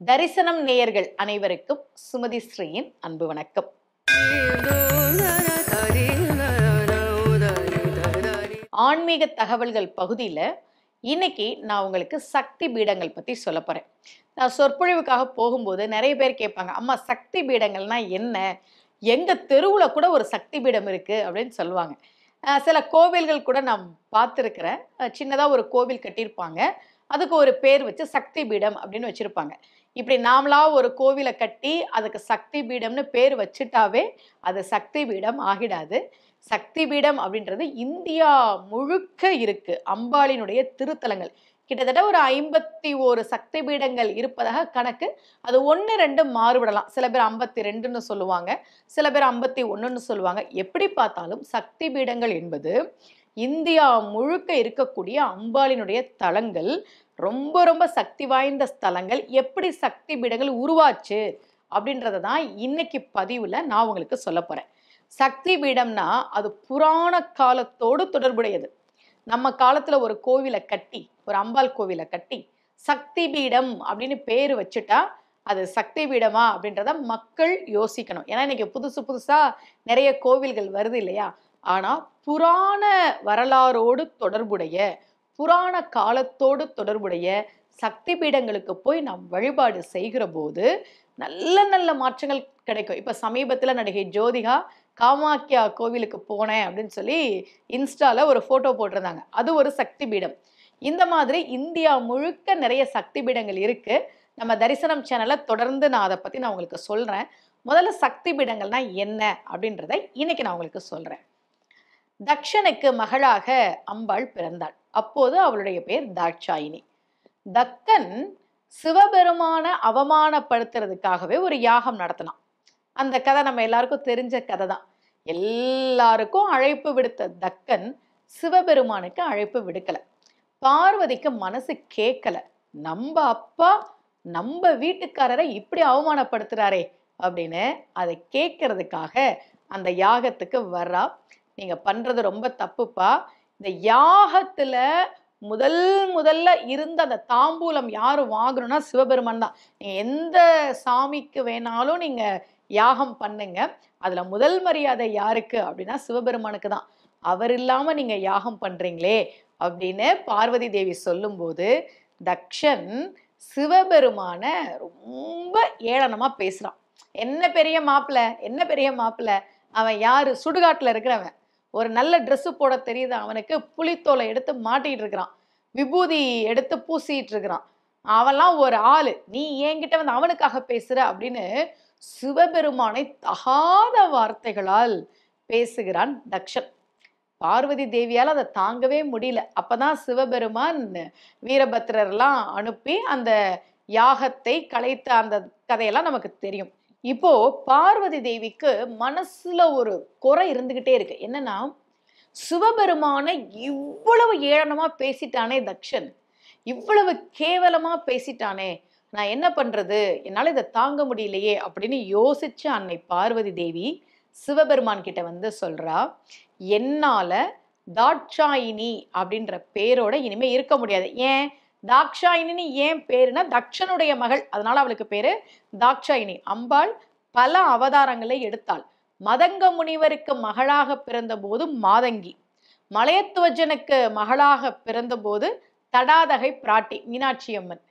தரிசனம் நேயர்கள் அனைவருக்கும் சுமதி ஸ்ரீயின் அன்பு வணக்கம். ஆன்மீக தகவல்கள் பகுதியில் இன்னைக்கு நான் உங்களுக்கு சக்தி பீடங்கள் பற்றி சொல்ல போகிறேன். நான் சொற்பொழிவுக்காக போகும்போது நிறைய பேர் கேட்பாங்க, அம்மா சக்தி பீடங்கள்னா என்ன, எங்கள் தெருவில் கூட ஒரு சக்தி பீடம் இருக்குது அப்படின்னு சொல்லுவாங்க. சில கோவில்கள் கூட நான் பார்த்துருக்கிறேன். சின்னதாக ஒரு கோவில் கட்டியிருப்பாங்க, அதுக்கு ஒரு பேர் வச்சு சக்தி பீடம் அப்படின்னு வச்சுருப்பாங்க. இப்படி நாமளா ஒரு கோவிலை கட்டி அதுக்கு சக்தி பீடம்னு பேர் வச்சுட்டாவே அது சக்தி பீடம் ஆகிடாது. சக்தி பீடம் அப்படின்றது இந்தியா முழுக்க இருக்கு. அம்பாளினுடைய திருத்தலங்கள் கிட்டத்தட்ட ஒரு 51 சக்தி பீடங்கள் இருப்பதாக கணக்கு. அது 1-2 மாறுபடலாம். சில பேர் 52ன்னு சொல்லுவாங்க, சில பேர் 51ன்னு சொல்லுவாங்க. எப்படி பார்த்தாலும் சக்தி பீடங்கள் என்பது இந்தியா முழுக்க இருக்கக்கூடிய அம்பாளினுடைய தலங்கள். ரொம்ப ரொம்ப சக்தி வாய்ந்த ஸ்தலங்கள். எப்படி சக்தி பீடங்கள் உருவாச்சு அப்படின்றத தான் இன்னைக்கு பதிவில் நான் உங்களுக்கு சொல்ல போகிறேன். சக்தி பீடம்னா அது புராண காலத்தோடு தொடர்புடையது. நம்ம காலத்தில் ஒரு கோவிலை கட்டி, ஒரு அம்பாள் கோவிலை கட்டி சக்தி பீடம் அப்படின்னு பேர் வச்சுட்டா அது சக்தி பீடமா அப்படின்றத மக்கள் யோசிக்கணும். ஏன்னா இன்னைக்கு புதுசு புதுசாக நிறைய கோவில்கள் வருது இல்லையா. ஆனால் புராண வரலாறோடு தொடர்புடைய, புராண காலத்தோடு தொடர்புடைய சக்தி பீடங்களுக்கு போய் நாம் வழிபாடு செய்கிற போது நல்ல நல்ல மாற்றங்கள் கிடைக்கும். இப்போ சமீபத்தில் நடிகை ஜோதிகா காமாக்கியா கோவிலுக்கு போனேன் அப்படின்னு சொல்லி இன்ஸ்டாவில் ஒரு ஃபோட்டோ போட்டிருந்தாங்க. அது ஒரு சக்தி பீடம். இந்த மாதிரி இந்தியா முழுக்க நிறைய சக்தி பீடங்கள் இருக்குது. நம்ம தரிசனம் சேனலில் தொடர்ந்து நான் அதை பற்றி நான் உங்களுக்கு சொல்கிறேன். முதல்ல சக்தி பீடங்கள்னா என்ன அப்படின்றத இன்னைக்கு நான் உங்களுக்கு சொல்கிறேன். தக்ஷனுக்கு மகளாக அம்பாள் பிறந்தாள். அப்போது அவளுடைய பேர் தாட்சாயினி. தக்கன் சிவபெருமான அவமானப்படுத்துறதுக்காகவே ஒரு யாகம் நடத்தினான். அந்த கதை நம்ம எல்லாருக்கும் தெரிஞ்ச கதை தான். எல்லாருக்கும் அழைப்பு விடுத்த தக்கன் சிவபெருமானுக்கு அழைப்பு விடுக்கல. பார்வதிக்கு மனசு கேட்கல. நம்ம அப்பா நம்ம வீட்டுக்காரரை இப்படி அவமானப்படுத்துறாரே அப்படின்னு அதை கேட்கறதுக்காக அந்த யாகத்துக்கு வர்றா. நீங்க பண்றது ரொம்ப தப்புப்பா. இந்த யாகத்துல முதல்ல இருந்த அந்த தாம்பூலம் யாரு வாங்கணும்னா சிவபெருமான் தான். நீங்க எந்த சாமிக்கு வேணாலும் நீங்க யாகம் பண்ணுங்க, அதுல முதல் மரியாதை யாருக்கு அப்படின்னா சிவபெருமானுக்கு தான். அவர் இல்லாம நீங்க யாகம் பண்றீங்களே அப்படின்னு பார்வதி தேவி சொல்லும்போது தக்ஷன் சிவபெருமான ரொம்ப ஏளனமா பேசுறான். என்ன பெரிய மாப்பிள்ள, அவன் யாரு, சுடுகாட்டுல இருக்கிறவன். ஒரு நல்ல ட்ரெஸ்ஸு போட தெரியுது அவனுக்கு, புலித்தோலை எடுத்து மாட்டிகிட்டு இருக்கிறான், விபூதி எடுத்து பூசிட்டு இருக்கிறான். அவன்லாம் ஒரு ஆளு, நீ என்கிட்ட வந்து அவனுக்காக பேசுற அப்படின்னு சிவபெருமானை தகாத வார்த்தைகளால் பேசுகிறான் தக்ஷன். பார்வதி தேவியால் அதை தாங்கவே முடியல. அப்பதான் சிவபெருமான் வீரபத்ரர்லாம் அனுப்பி அந்த யாகத்தை கலைத்த அந்த கதையெல்லாம் நமக்கு தெரியும். இப்போ பார்வதி தேவிக்கு மனசுல ஒரு குறை இருந்துகிட்டே இருக்கு. என்னன்னா, சிவபெருமான இவ்வளவு ஏளனமா பேசிட்டானே தக்ஷன், இவ்வளவு கேவலமா பேசிட்டானே, நான் என்ன பண்றது, என்னால இதை தாங்க முடியலையே அப்படின்னு யோசிச்ச அன்னை பார்வதி தேவி சிவபெருமான் கிட்ட வந்து சொல்றா, என்னால தாட்சாயினி அப்படின்ற பேரோட இனிமே இருக்க முடியாது. ஏன் தாட்சாயினி ஏன் பேருனா தக்ஷனுடைய மகள், அதனால அவளுக்கு பேரு தாட்சாயினி. அம்பாள் பல அவதாரங்களை எடுத்தாள். மதங்க முனிவருக்கு மகளாக பிறந்த போது மாதங்கி, மலையத்துவஜனுக்கு மகளாக பிறந்த போது தடாதகை பிராட்டி மீனாட்சி அம்மன்.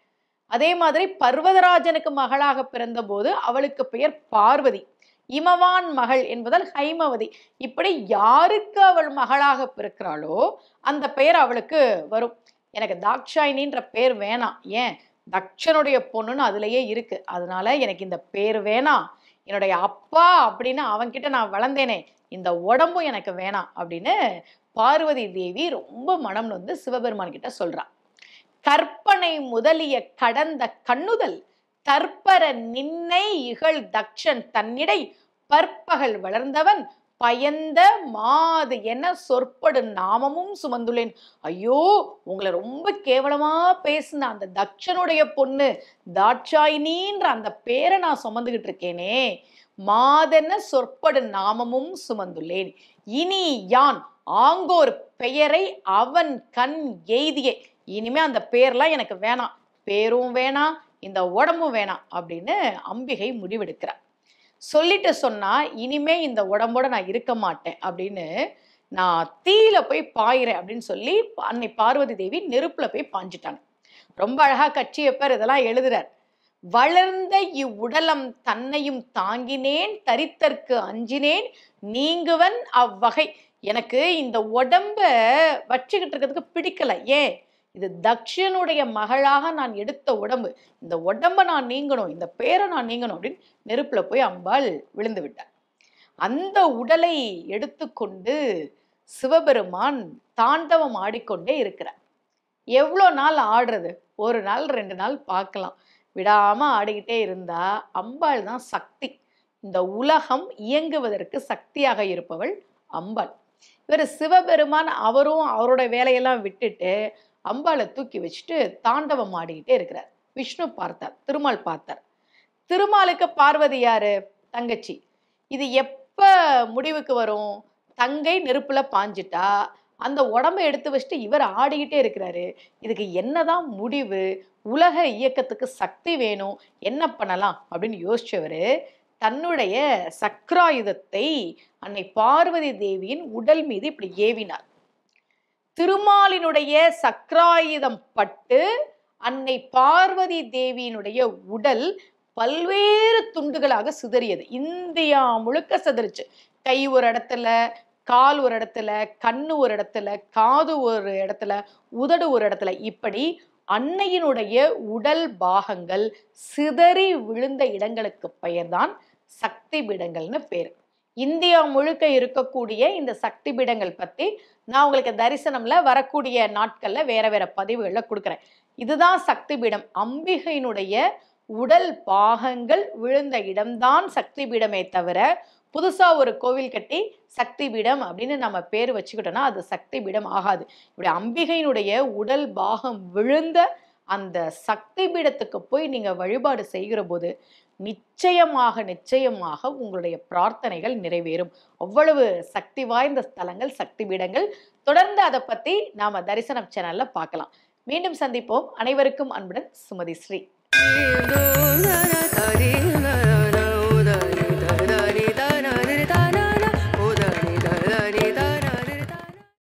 அதே மாதிரி பர்வதராஜனுக்கு மகளாக பிறந்த போது அவளுக்கு பெயர் பார்வதி. இமவான் மகள் என்பதால் ஹைமவதி. இப்படி யாருக்கு அவள் மகளாக பிறக்கிறாளோ அந்த பெயர் அவளுக்கு வரும். எனக்கு தாட்சாயினின்ற பேர் வேணாம், ஏன் தக்ஷனுடைய பொண்ணுன்னு அதுலயே இருக்கு, அதனால எனக்கு இந்த பேர் வேணாம், என்னுடைய அப்பா அப்படின்னு அவன்கிட்ட நான் வளர்ந்தேனே இந்த உடம்பும் எனக்கு வேணாம் அப்படின்னு பார்வதி தேவி ரொம்ப மனம் நொந்து சிவபெருமான் கிட்ட சொல்றா. கற்பனை முதலிய கடந்த கண்ணுதல் தற்பர நின்னை இகழ் தக்ஷன் தன்னிடை பற்பகல் வளர்ந்தவன் பயந்த மாது என சொற்படு நாமமும் சுமந்துள்ளேன். ஐயோ, உங்களை ரொம்ப கேவலமா பேசின அந்த தக்ஷனுடைய பொண்ணு தாட்சாயினின்ற அந்த பேரை நான் சுமந்துகிட்டு இருக்கேனே, மாதென சொற்படு நாமமும் சுமந்துள்ளேன். இனி யான் ஆங்கோர் பெயரை அவன் கண் எய்தியே. இனிமே அந்த பேர்லாம் எனக்கு வேணாம், பேரும் வேணாம், இந்த உடம்பும் வேணாம் அப்படின்னு அம்பிகை முடிவெடுக்கிறார். சொல்லிட்டு சொன்னா, இனிமே இந்த உடம்போட நான் இருக்க மாட்டேன் அப்படின்னு, நான் தீயில போய் பாயிறேன் அப்படின்னு சொல்லி அன்னை பார்வதி தேவி நெருப்புல போய் பாஞ்சிட்டாங்க. ரொம்ப அழகா கச்சியப்பர் இதெல்லாம் எழுதுறார். வளர்ந்த இவ்வுடலம் தன்னையும் தாங்கினேன் தரித்தற்கு அஞ்சினேன் நீங்குவன் அவ்வகை. எனக்கு இந்த உடம்ப வச்சுக்கிட்டு இருக்கிறதுக்கு பிடிக்கல. ஏன்? இது தக்ஷனுடைய மகளாக நான் எடுத்த உடம்பு. இந்த உடம்ப நான் நீங்கணும், இந்த பேரை நான் நீங்கணும் அப்படின்னு நெருப்புல போய் அம்பாள் விழுந்து விட்டார். அந்த உடலை எடுத்துக்கொண்டு சிவபெருமான் தாண்டவம் ஆடிக்கொண்டே இருக்கிறார். எவ்வளோ நாள் ஆடுறது? ஒரு நாள் 2 நாள் பார்க்கலாம். விடாம ஆடிக்கிட்டே இருந்தா அம்பாள் தான் சக்தி. இந்த உலகம் இயங்குவதற்கு சக்தியாக இருப்பவள் அம்பாள். இவர் சிவபெருமான் அவரும் அவரோட வேலையெல்லாம் விட்டுட்டு அம்பாளை தூக்கி வச்சுட்டு தாண்டவம் ஆடிக்கிட்டே இருக்கிறார். விஷ்ணு பார்த்தார், திருமால் பார்த்தார். திருமாலுக்கு பார்வதி யாரு? தங்கச்சி. இது எப்ப முடிவுக்கு வரும்? தங்கை நெருப்புல பாஞ்சிட்டா அந்த உடம்பை எடுத்து வச்சுட்டு இவர் ஆடிக்கிட்டே இருக்கிறாரு. இதுக்கு என்னதான் முடிவு? உலக இயக்கத்துக்கு சக்தி வேணும், என்ன பண்ணலாம் அப்படின்னு யோசிச்சவரு தன்னுடைய சக்ராயுதத்தை அன்னை பார்வதி தேவியின் உடல் மீது இப்படி ஏவினார். திருமாலினுடைய சக்ராயுதம் பட்டு அன்னை பார்வதி தேவியினுடைய உடல் பல்வேறு துண்டுகளாக சிதறியது. இந்தியா முழுக்க சிதறிச்சு. கை ஒரு இடத்துல, கால் ஒரு இடத்துல, கண்ணு ஒரு இடத்துல, காது ஒரு இடத்துல, உதடு ஒரு இடத்துல, இப்படி அன்னையினுடைய உடல் பாகங்கள் சிதறி விழுந்த இடங்களுக்கு பெயர்தான் சக்தி பீடங்கள்னு பேர். இந்தியா முழுக்க இருக்கக்கூடிய இந்த சக்தி பீடங்கள் பத்தி நான் உங்களுக்கு தரிசனம்ல வரக்கூடிய நாட்கள்ல வேற வேற பதிவுகள்ல கொடுக்குறேன். இதுதான் சக்தி பீடம். அம்பிகையினுடைய உடல் பாகங்கள் விழுந்த இடம்தான் சக்தி பீடமே தவிர புதுசா ஒரு கோவில் கட்டி சக்தி பீடம் அப்படின்னு நம்ம பேர் வச்சுக்கிட்டோம்னா அது சக்தி பீடம் ஆகாது. இப்படி அம்பிகையினுடைய உடல் பாகம் விழுந்த அந்த சக்தி பீடத்துக்கு போய் நீங்க வழிபாடு செய்கிற போது நிச்சயமாக உங்களுடைய பிரார்த்தனைகள் நிறைவேறும். அவ்வளவு சக்தி வாய்ந்த ஸ்தலங்கள் சக்தி பீடங்கள். தொடர்ந்து அதை பத்தி நாம தரிசனம் சேனல்ல பார்க்கலாம். மீண்டும் சந்திப்போம். அனைவருக்கும் அன்புடன் சுமதி ஸ்ரீ.